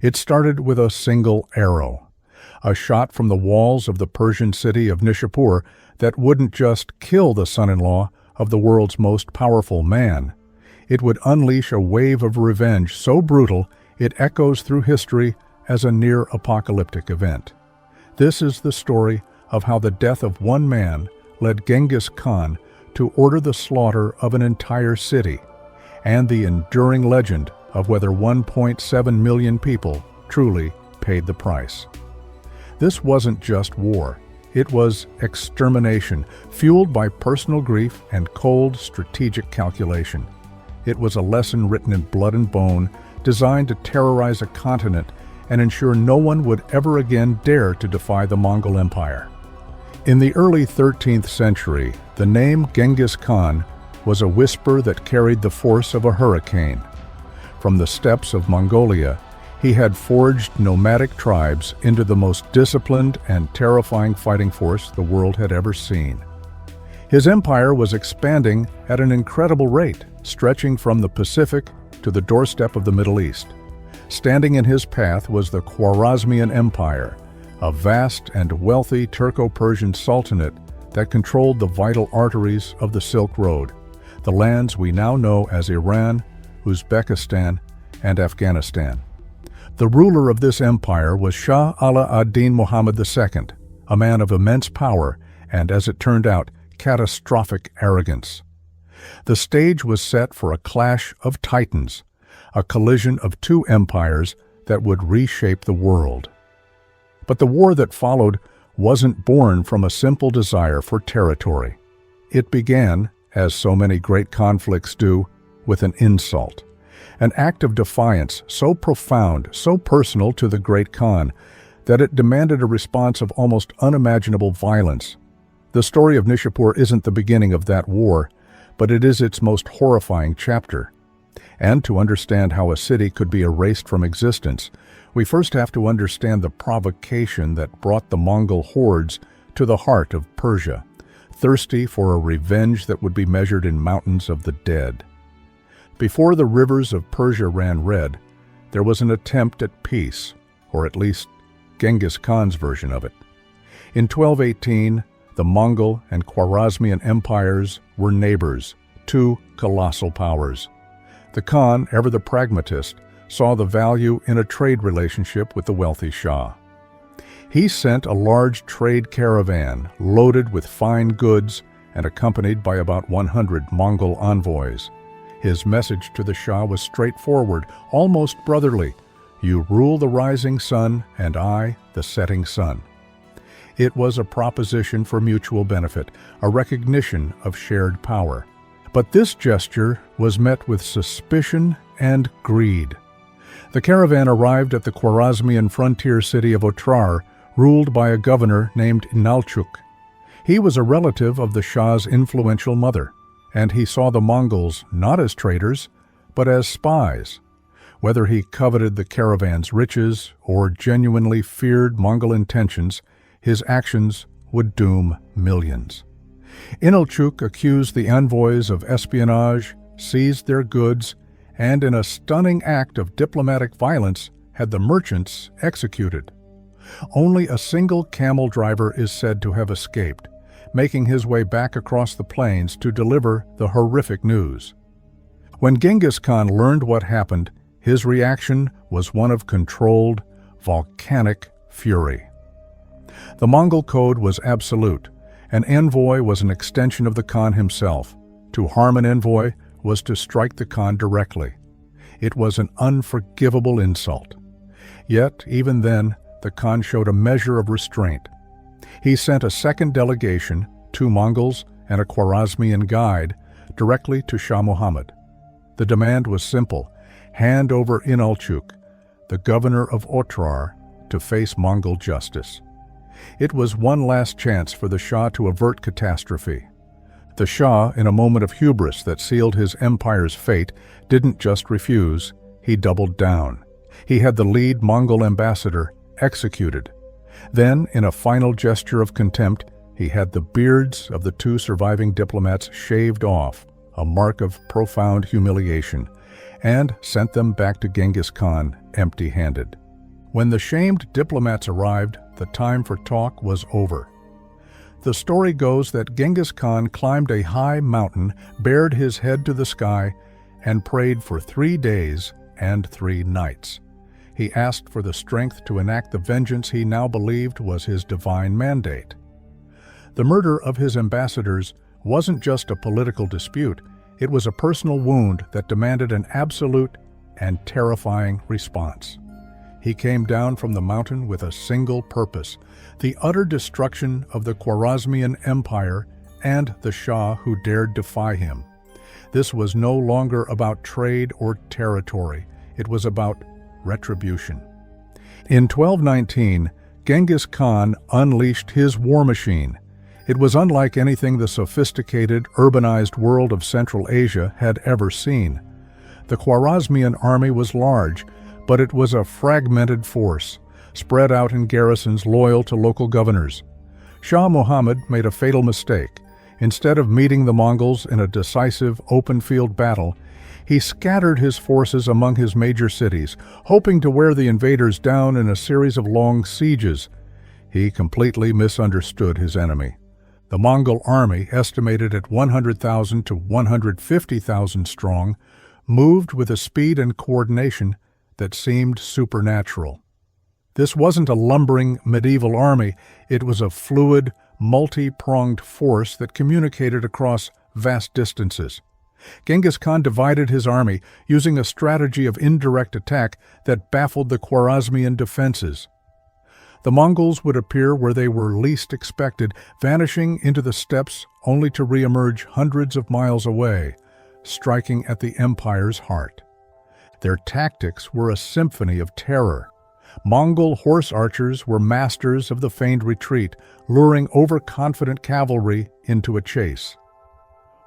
It started with a single arrow, a shot from the walls of the Persian city of Nishapur that wouldn't just kill the son-in-law of the world's most powerful man. It would unleash a wave of revenge so brutal it echoes through history as a near-apocalyptic event. This is the story of how the death of one man led Genghis Khan to order the slaughter of an entire city, and the enduring legend of whether 1.7 million people truly paid the price. This wasn't just war. It was extermination, fueled by personal grief and cold, strategic calculation. It was a lesson written in blood and bone, designed to terrorize a continent and ensure no one would ever again dare to defy the Mongol Empire. In the early 13th century, the name Genghis Khan was a whisper that carried the force of a hurricane. From the steppes of Mongolia, he had forged nomadic tribes into the most disciplined and terrifying fighting force the world had ever seen. His empire was expanding at an incredible rate, stretching from the Pacific to the doorstep of the Middle East. Standing in his path was the Khwarezmian Empire, a vast and wealthy Turco-Persian sultanate that controlled the vital arteries of the Silk Road, the lands we now know as Iran, Uzbekistan, and Afghanistan. The ruler of this empire was Shah Ala ad-Din Muhammad II, a man of immense power and, as it turned out, catastrophic arrogance. The stage was set for a clash of titans, a collision of two empires that would reshape the world. But the war that followed wasn't born from a simple desire for territory. It began, as so many great conflicts do, with an insult. An act of defiance so profound, so personal to the great Khan, that it demanded a response of almost unimaginable violence. The story of Nishapur isn't the beginning of that war, but it is its most horrifying chapter. And to understand how a city could be erased from existence, we first have to understand the provocation that brought the Mongol hordes to the heart of Persia, thirsty for a revenge that would be measured in mountains of the dead. Before the rivers of Persia ran red, there was an attempt at peace, or at least Genghis Khan's version of it. In 1218, the Mongol and Khwarezmian empires were neighbors, two colossal powers. The Khan, ever the pragmatist, saw the value in a trade relationship with the wealthy Shah. He sent a large trade caravan loaded with fine goods and accompanied by about 100 Mongol envoys. His message to the Shah was straightforward, almost brotherly. You rule the rising sun, and I the setting sun. It was a proposition for mutual benefit, a recognition of shared power. But this gesture was met with suspicion and greed. The caravan arrived at the Khwarezmian frontier city of Otrar, ruled by a governor named Inalchuk. He was a relative of the Shah's influential mother, and he saw the Mongols not as traitors, but as spies. Whether he coveted the caravan's riches or genuinely feared Mongol intentions, his actions would doom millions. Inalchuk accused the envoys of espionage, seized their goods, and in a stunning act of diplomatic violence had the merchants executed. Only a single camel driver is said to have escaped, making his way back across the plains to deliver the horrific news. When Genghis Khan learned what happened, his reaction was one of controlled, volcanic fury. The Mongol code was absolute. An envoy was an extension of the Khan himself. To harm an envoy was to strike the Khan directly. It was an unforgivable insult. Yet, even then, the Khan showed a measure of restraint. He sent a second delegation, 2 Mongols and a Khwarezmian guide, directly to Shah Muhammad. The demand was simple: hand over Inalchuk, the governor of Otrar, to face Mongol justice. It was one last chance for the Shah to avert catastrophe. The Shah, in a moment of hubris that sealed his empire's fate, didn't just refuse, he doubled down. He had the lead Mongol ambassador executed. Then, in a final gesture of contempt, he had the beards of the 2 surviving diplomats shaved off, a mark of profound humiliation, and sent them back to Genghis Khan empty-handed. When the shamed diplomats arrived, the time for talk was over. The story goes that Genghis Khan climbed a high mountain, bared his head to the sky, and prayed for 3 days and 3 nights. He asked for the strength to enact the vengeance he now believed was his divine mandate. The murder of his ambassadors wasn't just a political dispute, it was a personal wound that demanded an absolute and terrifying response. He came down from the mountain with a single purpose, the utter destruction of the Khwarezmian Empire and the Shah who dared defy him. This was no longer about trade or territory, it was about retribution. In 1219, Genghis Khan unleashed his war machine. It was unlike anything the sophisticated, urbanized world of Central Asia had ever seen. The Khwarezmian army was large, but it was a fragmented force, spread out in garrisons loyal to local governors. Shah Muhammad made a fatal mistake. Instead of meeting the Mongols in a decisive, open-field battle, he scattered his forces among his major cities, hoping to wear the invaders down in a series of long sieges. He completely misunderstood his enemy. The Mongol army, estimated at 100,000 to 150,000 strong, moved with a speed and coordination that seemed supernatural. This wasn't a lumbering medieval army, it was a fluid, multi-pronged force that communicated across vast distances. Genghis Khan divided his army using a strategy of indirect attack that baffled the Khwarezmian defenses. The Mongols would appear where they were least expected, vanishing into the steppes only to re-emerge hundreds of miles away, striking at the empire's heart. Their tactics were a symphony of terror. Mongol horse archers were masters of the feigned retreat, luring overconfident cavalry into a chase.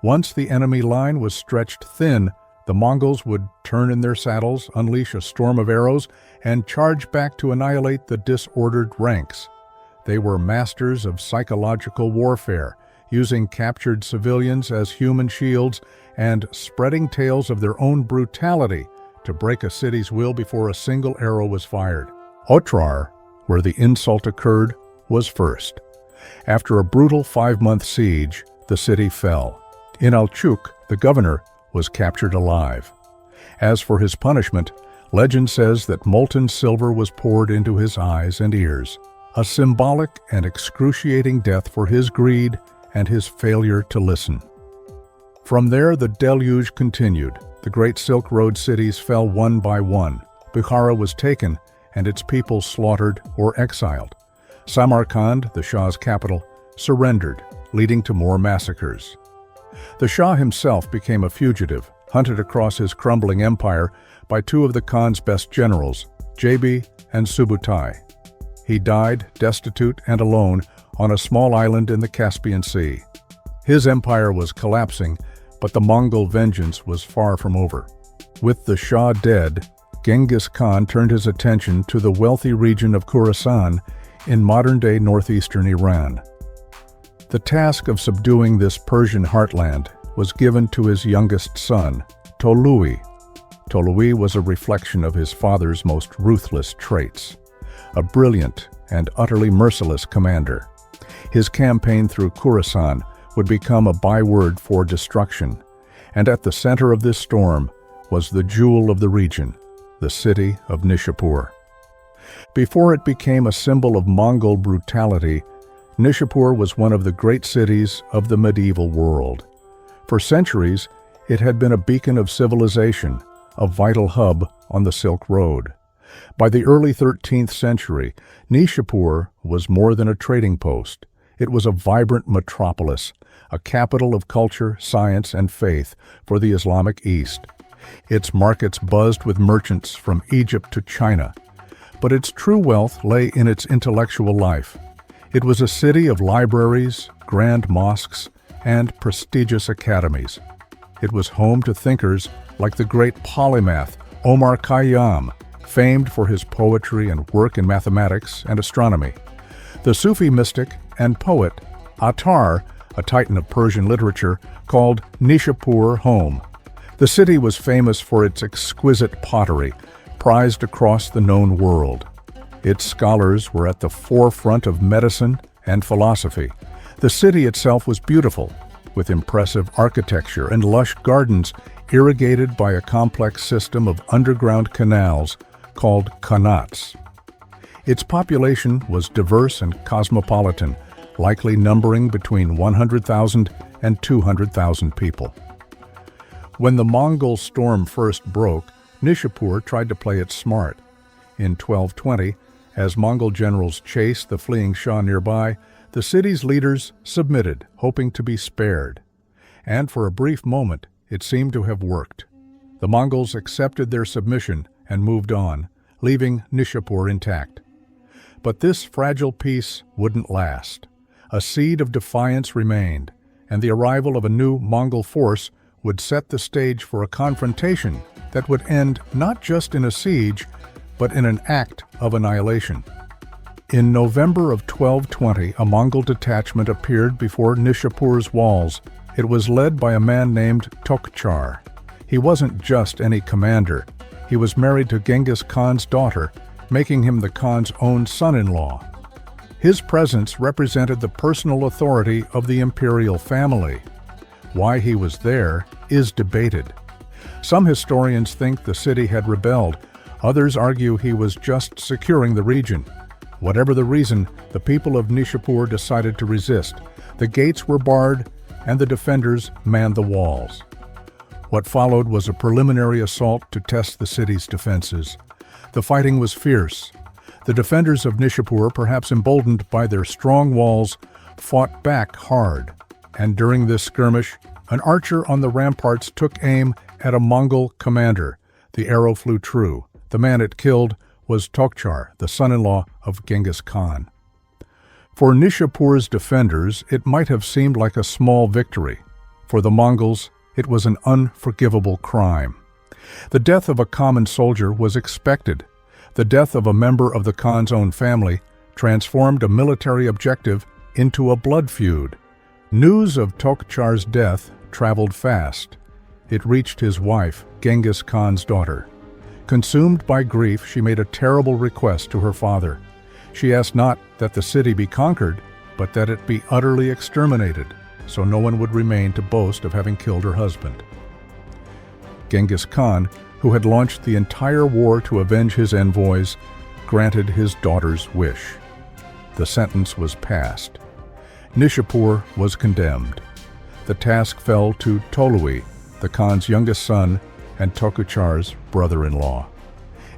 Once the enemy line was stretched thin, the Mongols would turn in their saddles, unleash a storm of arrows, and charge back to annihilate the disordered ranks. They were masters of psychological warfare, using captured civilians as human shields and spreading tales of their own brutality to break a city's will before a single arrow was fired. Otrar, where the insult occurred, was first. After a brutal 5-month siege, the city fell. In Alchuk, the governor was captured alive. As for his punishment, legend says that molten silver was poured into his eyes and ears, a symbolic and excruciating death for his greed and his failure to listen. From there, the deluge continued. The great Silk Road cities fell one by one. Bukhara was taken, and its people slaughtered or exiled. Samarkand, the Shah's capital, surrendered, leading to more massacres. The Shah himself became a fugitive, hunted across his crumbling empire by 2 of the Khan's best generals, Jabi and Subutai. He died, destitute and alone, on a small island in the Caspian Sea. His empire was collapsing, but the Mongol vengeance was far from over. With the Shah dead, Genghis Khan turned his attention to the wealthy region of Khorasan in modern-day northeastern Iran. The task of subduing this Persian heartland was given to his youngest son, Tolui. Tolui was a reflection of his father's most ruthless traits, a brilliant and utterly merciless commander. His campaign through Khorasan would become a byword for destruction, and at the center of this storm was the jewel of the region, the city of Nishapur. Before it became a symbol of Mongol brutality, Nishapur was one of the great cities of the medieval world. For centuries, it had been a beacon of civilization, a vital hub on the Silk Road. By the early 13th century, Nishapur was more than a trading post. It was a vibrant metropolis, a capital of culture, science, and faith for the Islamic East. Its markets buzzed with merchants from Egypt to China. But its true wealth lay in its intellectual life. It was a city of libraries, grand mosques, and prestigious academies. It was home to thinkers like the great polymath Omar Khayyam, famed for his poetry and work in mathematics and astronomy. The Sufi mystic and poet Attar, a titan of Persian literature, called Nishapur home. The city was famous for its exquisite pottery, prized across the known world. Its scholars were at the forefront of medicine and philosophy. The city itself was beautiful, with impressive architecture and lush gardens irrigated by a complex system of underground canals called qanats. Its population was diverse and cosmopolitan, likely numbering between 100,000 and 200,000 people. When the Mongol storm first broke, Nishapur tried to play it smart. In 1220, as Mongol generals chased the fleeing Shah nearby, the city's leaders submitted, hoping to be spared. And for a brief moment, it seemed to have worked. The Mongols accepted their submission and moved on, leaving Nishapur intact. But this fragile peace wouldn't last. A seed of defiance remained, and the arrival of a new Mongol force would set the stage for a confrontation that would end not just in a siege, but in an act of annihilation. In November of 1220, a Mongol detachment appeared before Nishapur's walls. It was led by a man named Tokchar. He wasn't just any commander. He was married to Genghis Khan's daughter, making him the Khan's own son-in-law. His presence represented the personal authority of the imperial family. Why he was there is debated. Some historians think the city had rebelled. Others argue he was just securing the region. Whatever the reason, the people of Nishapur decided to resist. The gates were barred, and the defenders manned the walls. What followed was a preliminary assault to test the city's defenses. The fighting was fierce. The defenders of Nishapur, perhaps emboldened by their strong walls, fought back hard. And during this skirmish, an archer on the ramparts took aim at a Mongol commander. The arrow flew true. The man it killed was Tokchar, the son-in-law of Genghis Khan. For Nishapur's defenders, it might have seemed like a small victory. For the Mongols, it was an unforgivable crime. The death of a common soldier was expected. The death of a member of the Khan's own family transformed a military objective into a blood feud. News of Tokchar's death traveled fast. It reached his wife, Genghis Khan's daughter. Consumed by grief, she made a terrible request to her father. She asked not that the city be conquered, but that it be utterly exterminated, so no one would remain to boast of having killed her husband. Genghis Khan, who had launched the entire war to avenge his envoys, granted his daughter's wish. The sentence was passed. Nishapur was condemned. The task fell to Tolui, the Khan's youngest son and Tokchar's brother-in-law.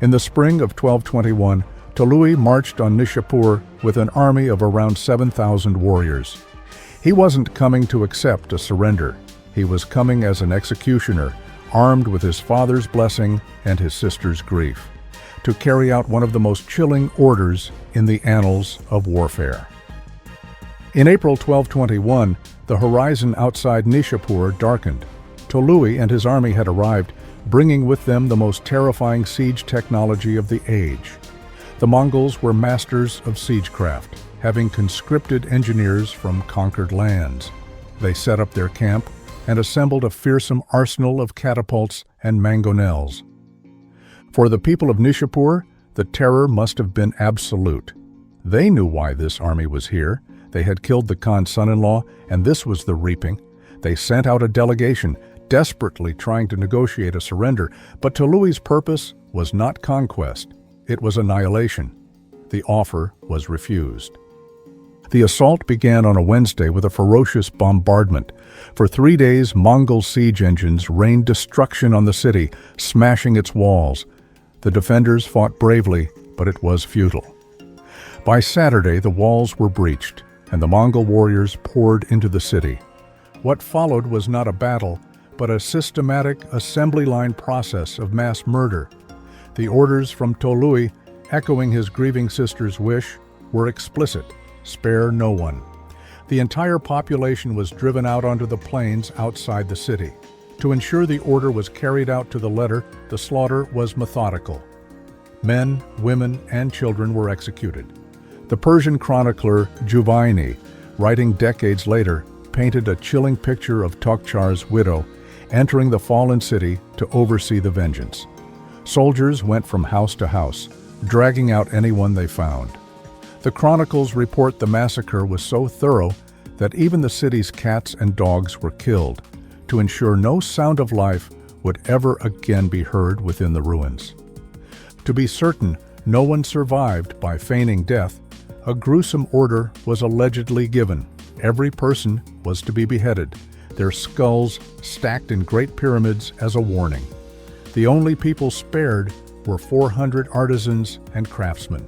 In the spring of 1221, Tolui marched on Nishapur with an army of around 7,000 warriors. He wasn't coming to accept a surrender. He was coming as an executioner, armed with his father's blessing and his sister's grief, to carry out one of the most chilling orders in the annals of warfare. In April 1221, the horizon outside Nishapur darkened. Tolui and his army had arrived, bringing with them the most terrifying siege technology of the age. The Mongols were masters of siegecraft, having conscripted engineers from conquered lands. They set up their camp and assembled a fearsome arsenal of catapults and mangonels. For the people of Nishapur, the terror must have been absolute. They knew why this army was here. They had killed the Khan's son-in-law, and this was the reaping. They sent out a delegation, desperately trying to negotiate a surrender, but Tolui's purpose was not conquest. It was annihilation. The offer was refused. The assault began on a Wednesday with a ferocious bombardment. For 3 days, Mongol siege engines rained destruction on the city, smashing its walls. The defenders fought bravely, but it was futile. By Saturday, the walls were breached, and the Mongol warriors poured into the city. What followed was not a battle, but a systematic assembly line process of mass murder. The orders from Tolui, echoing his grieving sister's wish, were explicit: spare no one. The entire population was driven out onto the plains outside the city. To ensure the order was carried out to the letter, the slaughter was methodical. Men, women, and children were executed. The Persian chronicler Juvaini, writing decades later, painted a chilling picture of Tokchar's widow entering the fallen city to oversee the vengeance. Soldiers went from house to house, dragging out anyone they found. The chronicles report the massacre was so thorough that even the city's cats and dogs were killed, to ensure no sound of life would ever again be heard within the ruins. To be certain no one survived by feigning death, a gruesome order was allegedly given. Every person was to be beheaded, their skulls stacked in great pyramids as a warning. The only people spared were 400 artisans and craftsmen.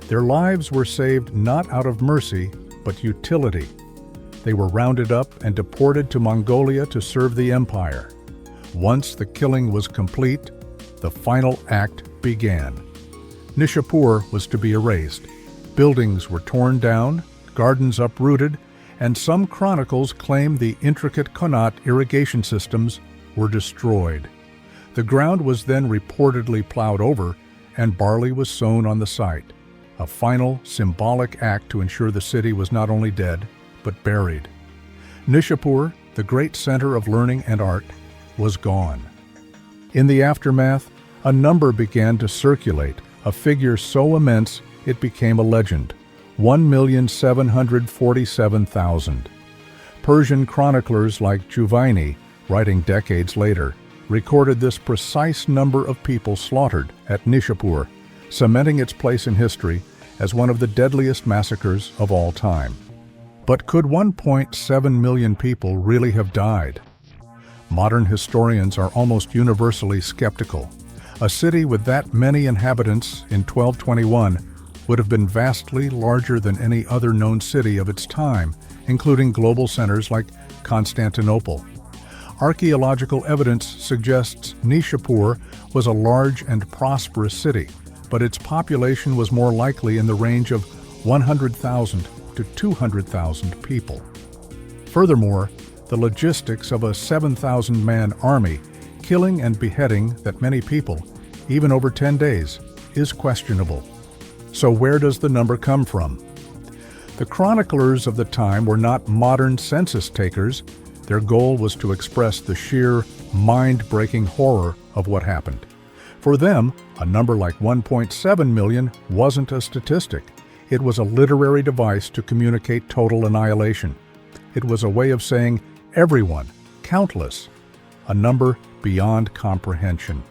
Their lives were saved not out of mercy, but utility. They were rounded up and deported to Mongolia to serve the empire. Once the killing was complete, the final act began. Nishapur was to be erased. Buildings were torn down, gardens uprooted, and some chronicles claim the intricate Connaught irrigation systems were destroyed. The ground was then reportedly plowed over, and barley was sown on the site, a final symbolic act to ensure the city was not only dead, but buried. Nishapur, the great center of learning and art, was gone. In the aftermath, a number began to circulate, a figure so immense it became a legend: 1,747,000. Persian chroniclers like Juvaini, writing decades later, recorded this precise number of people slaughtered at Nishapur, cementing its place in history as one of the deadliest massacres of all time. But could 1.7 million people really have died? Modern historians are almost universally skeptical. A city with that many inhabitants in 1221 would have been vastly larger than any other known city of its time, including global centers like Constantinople. Archaeological evidence suggests Nishapur was a large and prosperous city, but its population was more likely in the range of 100,000 to 200,000 people. Furthermore, the logistics of a 7,000-man army killing and beheading that many people, even over 10 days, is questionable. So where does the number come from? The chroniclers of the time were not modern census takers. Their goal was to express the sheer, mind-breaking horror of what happened. For them, a number like 1.7 million wasn't a statistic. It was a literary device to communicate total annihilation. It was a way of saying everyone, countless, a number beyond comprehension.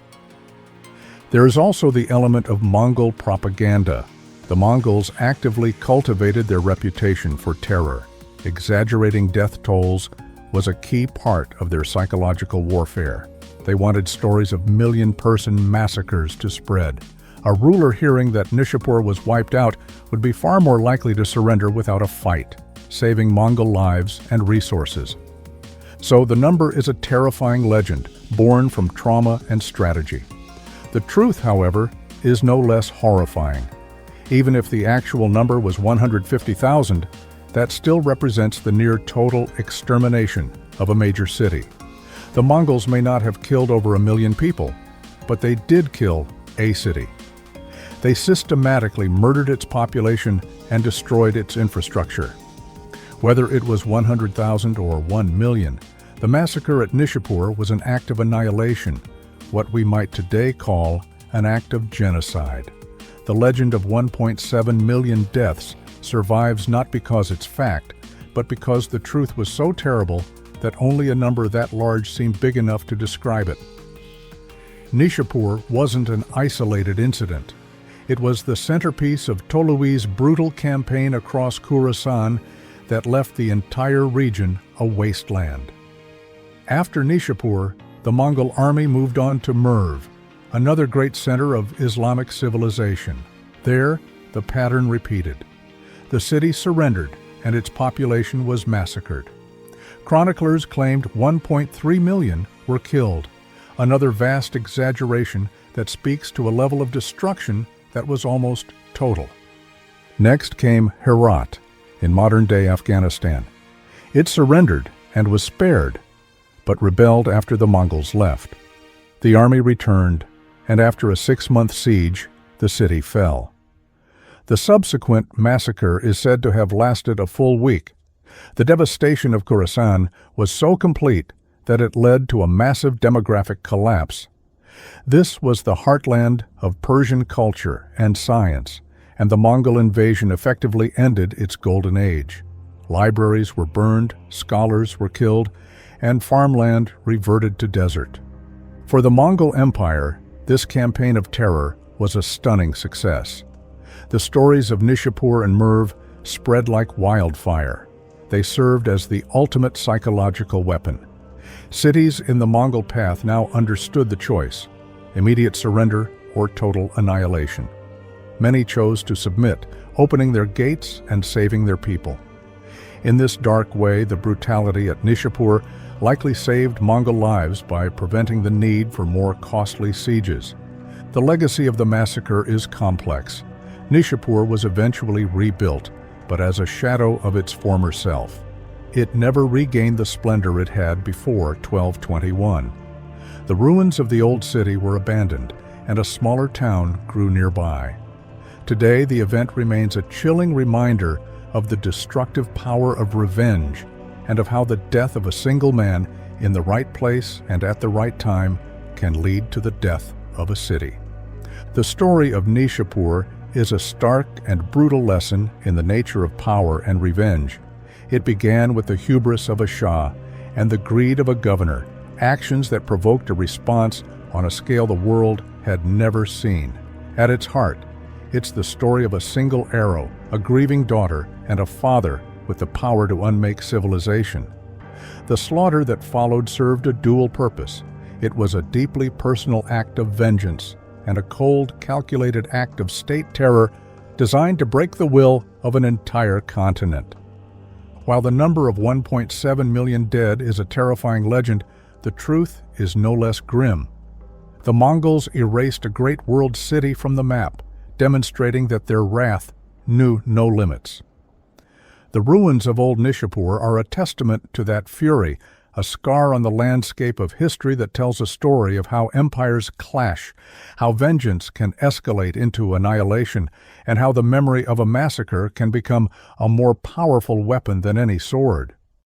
There is also the element of Mongol propaganda. The Mongols actively cultivated their reputation for terror. Exaggerating death tolls was a key part of their psychological warfare. They wanted stories of million-person massacres to spread. A ruler hearing that Nishapur was wiped out would be far more likely to surrender without a fight, saving Mongol lives and resources. So the number is a terrifying legend, born from trauma and strategy. The truth, however, is no less horrifying. Even if the actual number was 150,000, that still represents the near total extermination of a major city. The Mongols may not have killed over 1 million people, but they did kill a city. They systematically murdered its population and destroyed its infrastructure. Whether it was 100,000 or 1 million, the massacre at Nishapur was an act of annihilation, what we might today call an act of genocide. The legend of 1.7 million deaths survives not because it's fact, but because the truth was so terrible that only a number that large seemed big enough to describe it. Nishapur wasn't an isolated incident. It was the centerpiece of Tolui's brutal campaign across Khorasan that left the entire region a wasteland. After Nishapur, the Mongol army moved on to Merv, another great center of Islamic civilization. There, the pattern repeated. The city surrendered, and its population was massacred. Chroniclers claimed 1.3 million were killed, another vast exaggeration that speaks to a level of destruction that was almost total. Next came Herat, in modern-day Afghanistan. It surrendered and was spared, but rebelled after the Mongols left. The army returned, and after a 6-month siege, the city fell. The subsequent massacre is said to have lasted a full week. The devastation of Khorasan was so complete that it led to a massive demographic collapse. This was the heartland of Persian culture and science, and the Mongol invasion effectively ended its golden age. Libraries were burned, scholars were killed, and farmland reverted to desert. For the Mongol Empire, this campaign of terror was a stunning success. The stories of Nishapur and Merv spread like wildfire. They served as the ultimate psychological weapon. Cities in the Mongol path now understood the choice: immediate surrender or total annihilation. Many chose to submit, opening their gates and saving their people. In this dark way, the brutality at Nishapur likely saved Mongol lives by preventing the need for more costly sieges. The legacy of the massacre is complex. Nishapur was eventually rebuilt, but as a shadow of its former self. It never regained the splendor it had before 1221. The ruins of the old city were abandoned, and a smaller town grew nearby. Today, the event remains a chilling reminder of the destructive power of revenge and of how the death of a single man in the right place and at the right time can lead to the death of a city. The story of Nishapur is a stark and brutal lesson in the nature of power and revenge. It began with the hubris of a Shah and the greed of a governor, actions that provoked a response on a scale the world had never seen. At its heart, it's the story of a single arrow, a grieving daughter, and a father with the power to unmake civilization. The slaughter that followed served a dual purpose. It was a deeply personal act of vengeance and a cold, calculated act of state terror designed to break the will of an entire continent. While the number of 1.7 million dead is a terrifying legend, the truth is no less grim. The Mongols erased a great world city from the map, demonstrating that their wrath knew no limits. The ruins of old Nishapur are a testament to that fury, a scar on the landscape of history that tells a story of how empires clash, how vengeance can escalate into annihilation, and how the memory of a massacre can become a more powerful weapon than any sword.